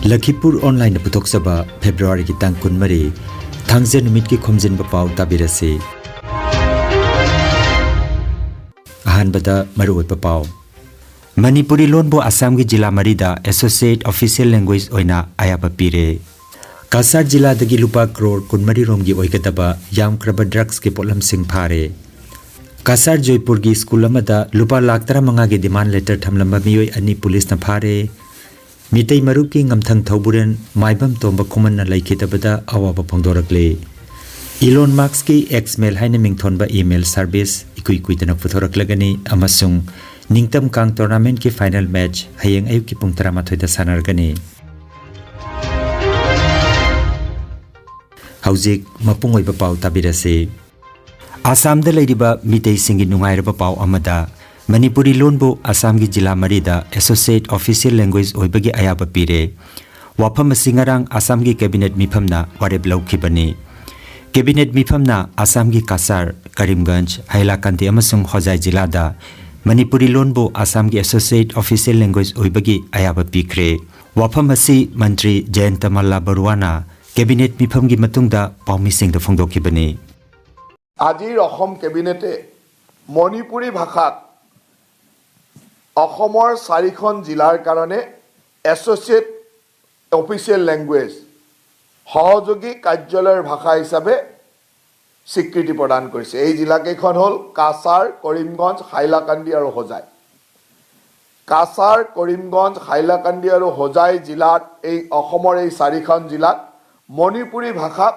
Lakhipuronline putok saba February ki tang kunmari thangje numit ki Khomjinba Pao tabirasi ahanbada maruot Pao Manipuri lon bo Assam ki jila marida associate official language oina ayaba pire Kasar jila dagi lupa crore kunmari romgi oikataba yam kraba drugs ki polam sing phare Kasar Joypur ki school amada lupa laktara manga ki demand letter thamlamba miyoi ani police na phare Mitay maruki ngamthang thauburen maibam tomba khoman na laikhitabada awaba phongdorakle Elon Musk ki ex-mail haina mingthonba email service ikui tana puthoraklagani amasung ningtam kang tournament ki final match hayeng ayuk ki pung 13 da sanargani Haujik mapungoi ba pau tabirase Assam da leidiba mitay singi nungairaba pau amada Manipuri lonbo Assam ki jila marida associate official language oibagi ayaba pire wafam singarang Assam ki cabinet miphamna wareb laukhibani cabinet miphamna Assam ki Kasar Karimganj Hailakandi amasung Hojai jila da Manipuri lonbo Assam ki associate official language oibagi ayaba pikre wafam asi mantri Jayantamalla Baruana cabinet mifam gi matungda paumising da phongdokhibani Ajir Ahom cabinete Manipuri bhakhat অসমৰ 4খন জিলাৰ কাৰণে associate official language সহযোগী কাৰ্যালয়ৰ ভাষা হিচাপে স্বীকৃতি প্ৰদান কৰিছে এই জিলাকেইখন হ'ল কাছাৰ কৰিমগঞ্জ হাইলাকান্দি আৰু হোজাই কাছাৰ কৰিমগঞ্জ হাইলাকান্দি আৰু হোজাই জিলাত এই অসমৰ এই 4খন জিলাত মণিপুৰী ভাষাক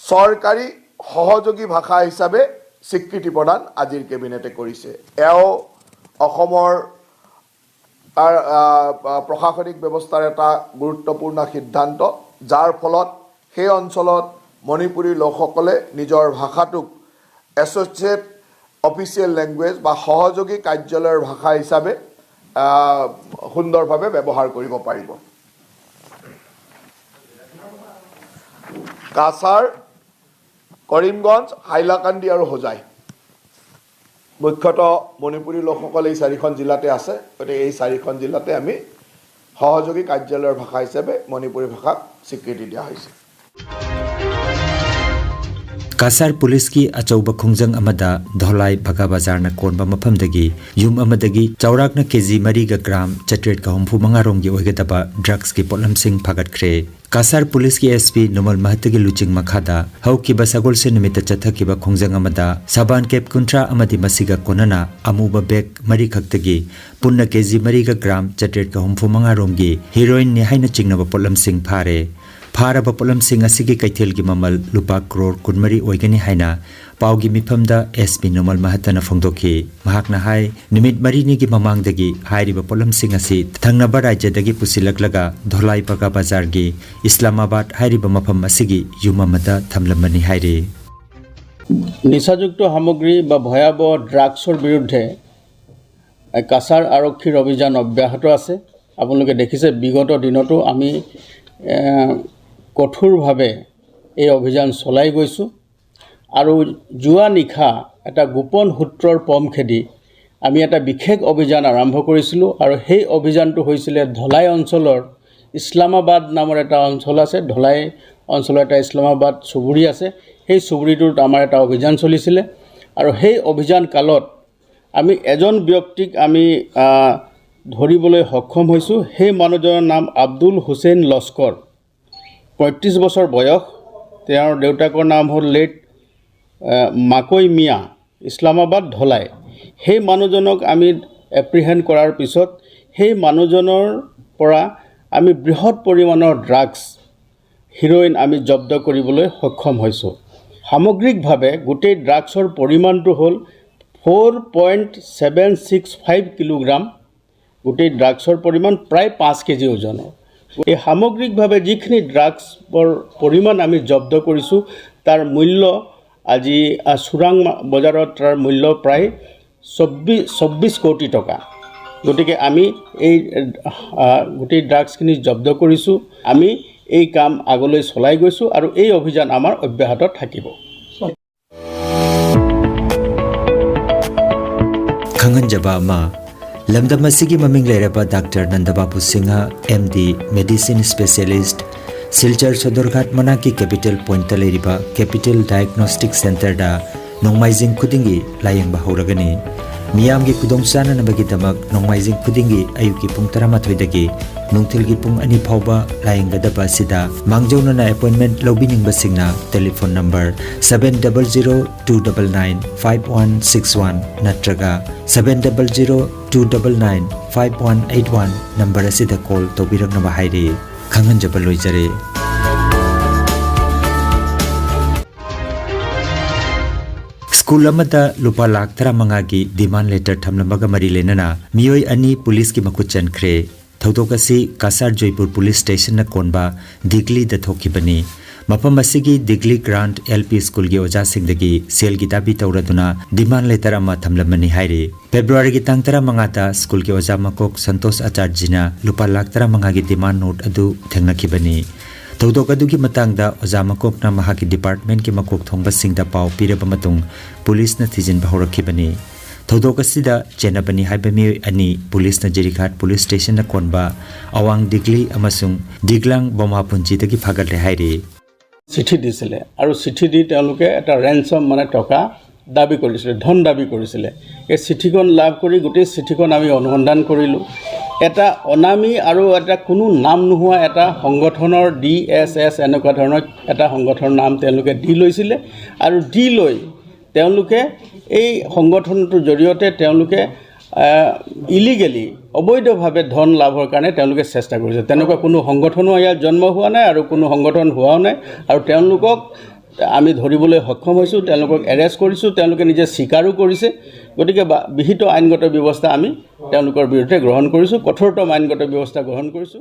চৰকাৰী সহযোগী ভাষা হিচাপে স্বীকৃতি প্ৰদান আজিৰ কেবিনেটে কৰিছে অসমৰ প্ৰশাসনিক ব্যৱস্থাৰ এটা গুৰুত্বপূৰ্ণ সিদ্ধান্ত যাৰ ফলত সেই অঞ্চলত মণিপুৰী লোকসকলে নিজৰ ভাষাটোক এছ'চিয়েট অফিচিয়েল লেংগুৱেজ বা সহযোগী কাৰ্যালয়ৰ ভাষা হিচাপে সুন্দৰভাৱে ব্যৱহাৰ কৰিব পাৰিব কাছাৰ কৰিমগঞ্জ হাইলাকান্দি আৰু হোজাই মুখ্যতঃ মণিপুৰী লোকসকল এই 4খন জিলাতে আছে গতিকে এই 4খন জিলাতে আমি সহযোগী কাৰ্যালয়ৰ ভাষা হিচাপে মণিপুৰী ভাষাক স্বীকৃতি দিয়া হৈছে Kasar police ki achauba khongjang amada dholai bhaga bazar na konba maphamdagi yum amadagi chaurakna kg mari ga gram chatret ka humfu manga rongi oigataba drugs ki polam sing phagat khre Kasar police ki SP Nomal Mahatagi luching makhada hauki basagol se nimita chathaki ba khongjang amada saban kep kuntra amadi masiga konana amuba bek mari khaktagi punna kg mari ga gram chatret ka humfu manga rongi heroin ni haina chingna ba polam sing phare Faraba polam sing asigi kaithel gi mamal lupa crore kunmari oigani haina paugi mifamda SP Nomal Mahatana phongdokhi mahakna hai nimit mari ni gi mamangdagi hairiba polam sing asi thangnaba rajyadagi pusilaklaga dholai baga bazar gi Islamabad hairiba mafam asigi yumamada thamlamani haire নিচাযুক্ত সামগ্ৰী বা ভয়াবহ ড্ৰাগছৰ বিৰুদ্ধে কাছাৰ আৰক্ষীৰ অভিযান অব্যাহত আছে আপোনালোকে দেখিছে বিগত দিনতো আমি কঠোৰভাৱে এই অভিযান চলাই গৈছোঁ আৰু জুৱা নিখা এটা গোপন সূত্ৰৰ পম খেদি আমি এটা বিশেষ অভিযান আৰম্ভ কৰিছিলোঁ আৰু সেই অভিযানটো হৈছিলে ধলাই অঞ্চলৰ ইছলামাবাদ নামৰ এটা অঞ্চল আছে ধলাই অঞ্চলৰ এটা ইছলামাবাদ চুবুৰী আছে সেই চুবুৰীটোত আমাৰ এটা অভিযান চলিছিলে আৰু সেই অভিযান কালত আমি এজন ব্যক্তিক আমি ধৰিবলৈ সক্ষম হৈছোঁ সেই মানুহজনৰ নাম আব্দুল হুছেইন লস্কৰ 35 বছৰ বয়স তেওঁৰ দেউতাকৰ নাম হ'ল লেট মাকৈ মিয়া ইছলামাবাদ ধলাই সেই মানুহজনক আমি এপ্ৰিহেণ্ড কৰাৰ পিছত সেই মানুহজনৰ পৰা আমি বৃহৎ পৰিমাণৰ ড্ৰাগছ হিৰোইন আমি জব্দ কৰিবলৈ সক্ষম হৈছোঁ সামগ্ৰিকভাৱে গোটেই ড্ৰাগছৰ পৰিমাণটো হ'ল 4.765 কিলোগ্ৰাম গোটেই ড্ৰাগছৰ পৰিমাণ প্ৰায় 5 কেজি ওজনৰ এই সামগ্ৰিকভাৱে যিখিনি ড্ৰাগছৰ পৰিমাণ আমি জব্দ কৰিছোঁ তাৰ মূল্য আজি চুৰাং বজাৰত তাৰ মূল্য প্ৰায় 24 কোটি টকা গতিকে আমি এই গোটেই ড্ৰাগছখিনি জব্দ কৰিছোঁ আমি এই কাম আগলৈ চলাই গৈছোঁ আৰু এই অভিযান আমাৰ অব্যাহত থাকিব Khanganjaba ma lamdam asigi maming leiraba Dr. Nandababu Singha MD Medicine Specialist Silchar Sodorghat Manaki Capital Point Taleriba Capital Diagnostic Center da nongmaijing kudingi layeng bahuragani miyamgi kudongchana nabagidamag nongmaijing kudingi ayuki pung 13 dagi nungthilgi pung 2 phawba layenggadaba sida mangjona na appointment lobining basingna telephone number 7002995161 natraga 7002995181 number asida call tobiragna bahairi khanganjaba loijare School amada lupa lakh 15 gi demand letter thamlamaga mari lenana miyoi ani police ki makuchan khre thodokasi Kasar Joypur police station na konba digli da thokibani mapam asigi digli grant LP school gi oja singdagi sel gi dabi tawraduna demand letter ama thamlamani haire February gi tang 15 ta school gi oja makok Santosh Acharjina lupa lakh 15 gi demand note adu thengnakibani Thodok adugi matangda oja makokna mahaki department ki makok thongba singda pau piraba matung police na thijin bahorakibani Thodok asida chenabani haibami ani police na Jerikhat police station na konba awang digli amasung diglang boma punji tagi phagal haire চিঠি দিছিলে আৰু চিঠি দি তেওঁলোকে এটা ৰেনচম মানে টকা দাবী কৰিছিলে ধন দাবী কৰিছিলে এই চিঠিখন লাভ কৰি গোটেই চিঠিখন আমি অনুসন্ধান কৰিলোঁ এটা অনামী আৰু এটা কোনো নাম নোহোৱা এটা সংগঠনৰ DSS এনেকুৱা ধৰণৰ এটা সংগঠনৰ নাম তেওঁলোকে দি লৈছিলে আৰু দি লৈ তেওঁলোকে এই সংগঠনটোৰ জৰিয়তে তেওঁলোকে ইলিগেলি অবৈধভাৱে ধন লাভৰ কাৰণে তেওঁলোকে চেষ্টা কৰিছে তেনেকুৱা কোনো সংগঠনো ইয়াত জন্ম হোৱা নাই আৰু কোনো সংগঠন হোৱাও নাই আৰু তেওঁলোকক আমি ধৰিবলৈ সক্ষম হৈছোঁ তেওঁলোকক এৰেষ্ট কৰিছোঁ তেওঁলোকে নিজে স্বীকাৰো কৰিছে গতিকে বিহিত আইনগত ব্যৱস্থা আমি তেওঁলোকৰ বিৰুদ্ধে গ্ৰহণ কৰিছোঁ কঠোৰতম আইনগত ব্যৱস্থা গ্ৰহণ কৰিছোঁ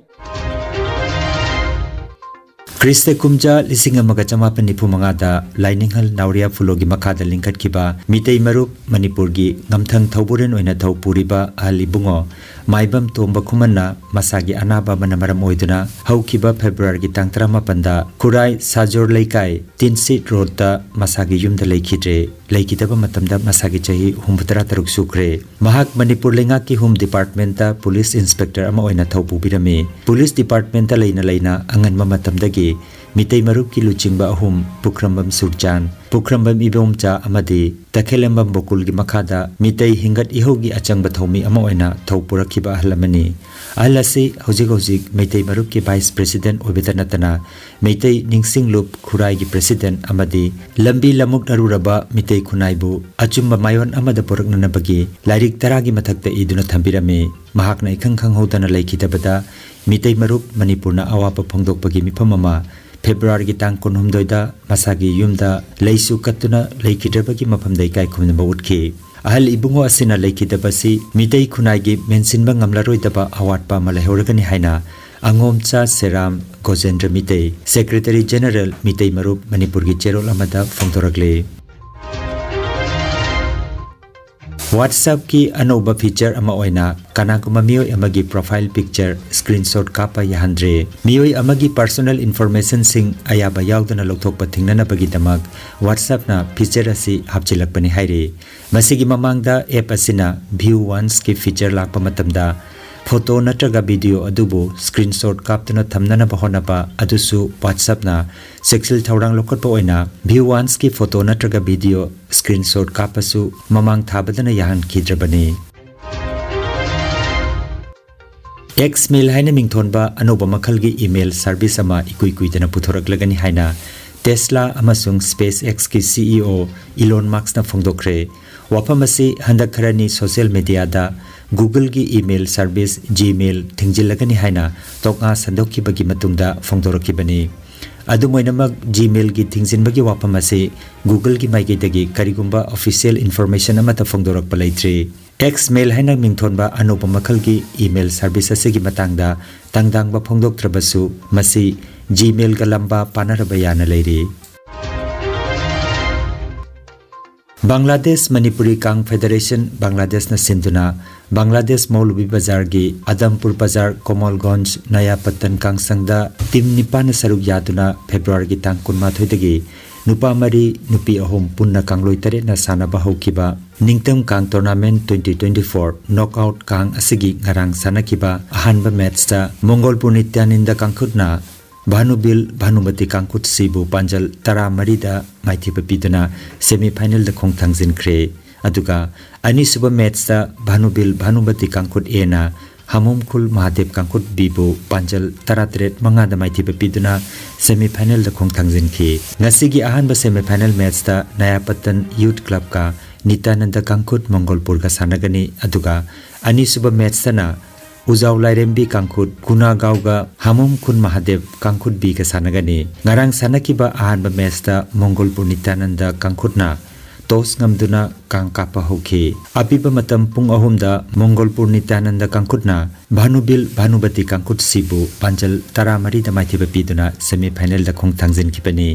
Kriste kumja lisinga magachamapan ni pumangada Laininghal Nauria Fulogi Makada Linkat Kiba Mitei Marup Manipurgi Ngamthang Thauburen Oina Thaupuriba Ali Bungo Maibam Tomba Kumana Masagi Anaba Manamaram Oiduna Haukiba February Gitang Tramapanda Kurai Sajor Laikai Tin Seat Road da Masagi Yumda Laikidre Laikitaba Matamda Masagi Chahi Humputara Taruk Sukre Mahak Manipur Lengaki Home Department da Police Inspector Ama Oina Thaupu Birame Police Department da Laina Angan Mamatamdagi Mitei Marup ki Luchingba ahum Pukrambam Surjan Pukrambam Ibomcha amadi Takhelambam Bokul gi Makada Mitei Hingat Ihogi Achangba Thomi ama oina Thaupurakhiba ahlamani Ahlasi hojik Mitei Marup ki Vice President obetanatana Mitei Ningsing Loop Khurai gi President amadi Lambi Lamuk Naruraba Mitei Khunaibu Achumba Mayon amada poraknana bagi Lairik taragi mathakta iduna thambirame Mahakna ikhang hodana laikidabada Mitei Marup Manipurna awapa phongdokpagi mifam ama February gi tang 19 da masagi yumda leisu katuna leikidabagi mafamdai kai khumnaba utkhi ahal ibungo asina leikidabasi mitei khunai gi mensinba ngamlaroi daba awatpa malehoragani haina angomcha seram gojendra mitei secretary general mitei marup manipur gi cherol amada phongdoragle WhatsApp ki anoba feature ama oina kanakuma miyoi amagi profile picture screenshot kapa yahandre miyoi amagi personal information sing ayaba yaudana lokthokpa thingnana bagi damak WhatsApp na feature asi hapchilakpani haire masigi mamangda app asina view once ki feature lakpa matamda photo natraga video adubu screenshot kaptuna thamnana bahonaba adusu WhatsApp na sexual thaurang lokotpa oina view once ki photo natraga video screenshot kapasu mamang thabadana yahan khidrabani Xmail haina mingthonba anoba makhalgi email service ama ikuidana puthoraklagani haina Tesla amasung SpaceX ki CEO Elon Musk na phongdokre wapamasi handakharani social media da Google ki email service Gmail thingjilagani haina tokna sandokki bagi matungda phongdorakibani adumoinamak Gmail ki thingjinbagi wapamasi Google ki maigedagi karigumba official information amata phongdorakpa leitre Xmail haina mingthonba anopa makhalgi email service asigi matangda tangdangba phongdoktrabasu masi Gmail ga lamba panaraba yana leiri Bangladesh Manipuri Kang Federation Bangladesh na sinduna Bangladesh Maulubi Bazar gi Adampur Bazar Komalganj Naya Patan Kang Sangda Tim Nipan saruk yaduna February gi tang 13 dagi nupa mari nupi ahom punna kangloi tare na sanaba haukiba ningtam kang tournament 2024 knockout kang asigi ngarang sanakiba ahanba match ta Mongolpur Nityaninda kangkhutna Bhanubil Bhanumati kangkhut sibu panjal tara marida maithiba piduna semi final da khongthangjin khre aduga ani suba match ta Bhanubil Bhanumati kangkhut e na Hamomkhul Mahadev kangkhut bibu panjal taratret manga da maithiba piduna semi final da khongthangjin khi ngasigi ahanba semi final match ta Nayapatan Youth Club ka Nityananda kangkhut Mongolpur ka sanagani aduga ani suba match ta na Uzaw Lairembi kangkhut Kunagaw ga Hamomkhul Mahadev kangkhut bi ka sanagani ngarang sanakiba ahanba match ta Mongolpur Nityananda kangkhut na tos ngamduna kang kapa hoki apiba matam pung ahumda Mongolpur Nityananda kangkhutna Bhanubil Bhanubati kangkhut sibu panjal taramari da maithiba piduna semi final da khongthangjin kipani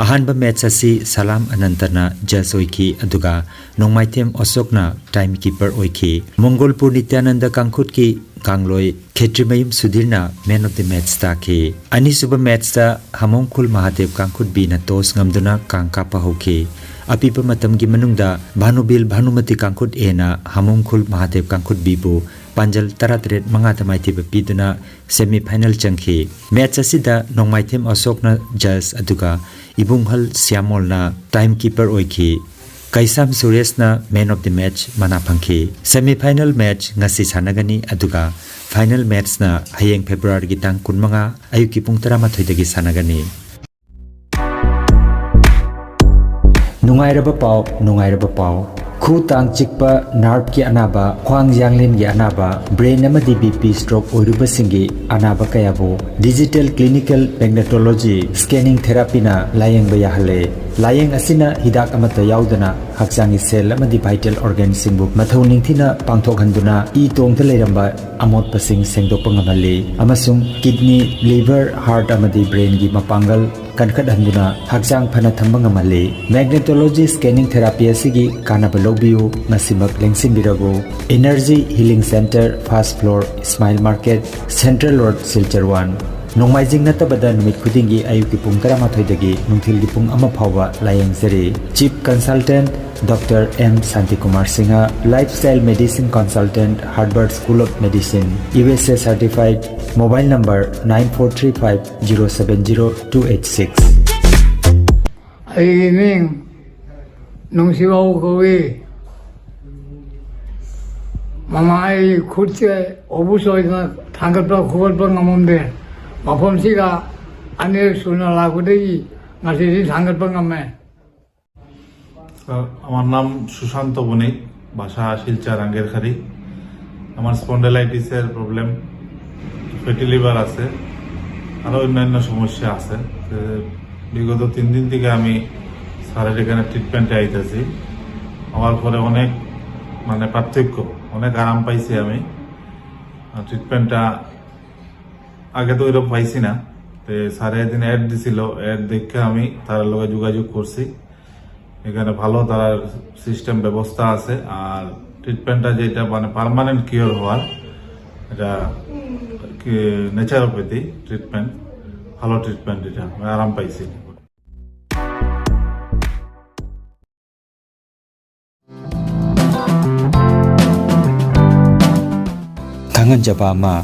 ahanba match asi Salam Anantana judge oiki aduga nongmaithem Osokna timekeeper oiki Mongolpur Nityananda kangkhut ki kangloi Khetrimayum Sudhirna man of the match ta ki ani suba match ta Hamomkhul Mahadev kangkhut bi na tos ngamduna kang kapa hoki apipa matamgi manungda Bhanubil Bhanumati kangkhut e na Hamomkhul Mahadev kangkhut bibu panjal taratret manga tamaithiba piduna semi final changkhi match asida nongmaithem Asokna judge aduga Ibunghal Syamolna timekeeper oiki Kaisam Sureshna man of the match mana phangkhi semi final match ngasi sanagani aduga final match na hayeng February gi tang 15 ayuki pung 13 dagi sanagani Nungairaba pau khu tang chikpa nerve ki anaba khwang janglin gi anaba brain amadi bp stroke oiruba singi anaba kayabo digital clinical magnetology scanning therapy na layeng ba yahale layeng asina hidak amata yaudana hakchangi cell amadi vital organ singbu mathau ningthina pangthok handuna e tongta leiramba amot pasing sengdokpa ngamali amasung kidney liver heart amadi brain gi mapangal kankat handuna hakchang phana thamba ngamali magnetology scanning therapy asigi kanaba lobiu nasimak lengsin birago energy healing center first floor smile market central road silchar 1 Nongmaijing natabada numit khudingi ayuki pung 13 dagi nungthil gi pung 1 phawa layeng seri chief consultant Dr. M. Santikumar Singha, Lifestyle Medicine Consultant, Harvard School of Medicine, USA Certified, Mobile number 9435070286. Ayining nung siwaw kowe mama ay khutse obusoy na thangatpa khobal ngamombe mafomsiga anir suna lagudegi ngasiri thangatpa ngamme আমার নাম সুশান্ত বণিক বাসা শিলচর আঙ্গেরখারি আমার স্পন্ডাইলাইটিসের problem fatty liver আছে আরও অন্যান্য সমস্যা আছে বিগত 3 দিন থেকে আমি স্যারের এখানে ট্রিটমেন্টে আইতেছি আমার পরে অনেক পার্থক্য অনেক আরাম পাইছি আমি ট্রিটমেন্টটা আগে তো ওইরকম পাইছি না তো স্যারে একদিন অ্যাড দিছিল অ্যাড দেখে আমি তার লগে যোগাযোগ করছি এখানে ভালো তার সিস্টেম ব্যবস্থা আছে আর ট্রিটমেন্টটা যেটা পার্মানেন্ট কিওর হওয়ার এটা ন্যাচারোপ্যাথি ট্রিটমেন্ট ভালো ট্রিটমেন্ট এটা আরাম পাইছি kangan jaba ma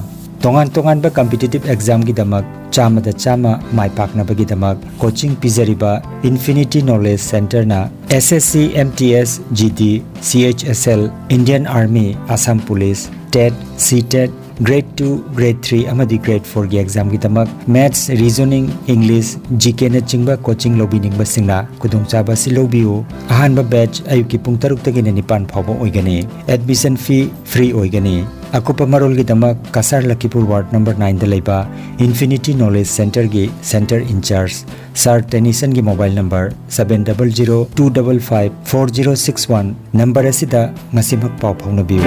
tongan ba competitive exam gi damak chama da chama mai pakna bagi damak coaching pizariba Infinity Knowledge Center na SSC MTS GD CHSL Indian Army Assam Police TET CTET grade 2 grade 3 amadi grade 4 gi exam gi damak maths reasoning English GK na chingba coaching lobining ba singna kudung chaba si lobiu ahan ba batch ayuki pung 6 tagi na 9 phawba oigani admission fee free oigani akupa marol gi damak kasar Lakhipur ward number 9 da leiba Infinity Knowledge Center gi center in charge Sir Tennyson gi mobile number 7002554061 number asida ngasimak paw phawna biu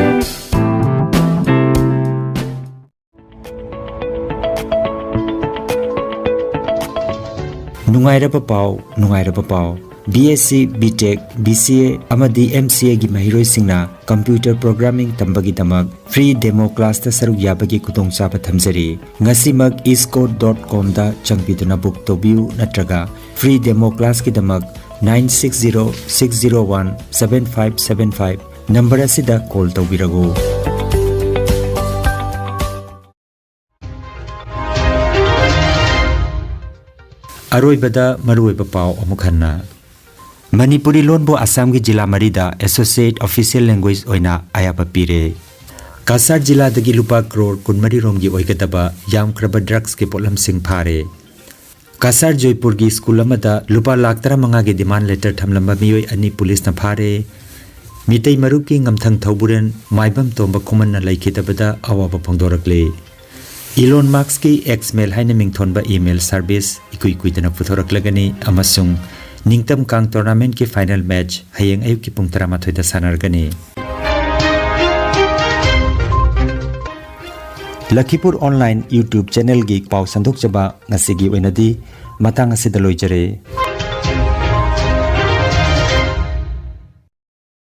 Nungairaba pau BSc BTech BCA amadi MCA gi mahiroi singna computer programming tambagi damak free demo class ta saruk yabagi kutong chaba thamjari ngasimak iscode.com da changbiduna book tobiu natraga free demo class ki damak 9606017575 number asida call tawbirago. Aroibada maruiba pao amukhanna Manipuri lonbo Assam ki jila marida associate official language oina ayapa pire. Kasar jila dagi lupa crore kunmari romgi oigataba yam kraba drugs ke polam sing phare. Kasar Joypur ki school amada lupa laktara manga ge demand letter thamlamba miyoi ani police na phare. Mitei maru ki ngamthang thauburen maibam tomba khoman na laikhitabada awaba phongdorakle. Elon Musk ki ex-mail haina mingthonba email service ikui dana puthoraklagani amasung Ningtam Kang tournament ki final match hayeng ayuk ki pung 13 da sanargani. Lakhipur online YouTube channel gi pau sandok jaba ngasigi oinadi matang asidaloi jare.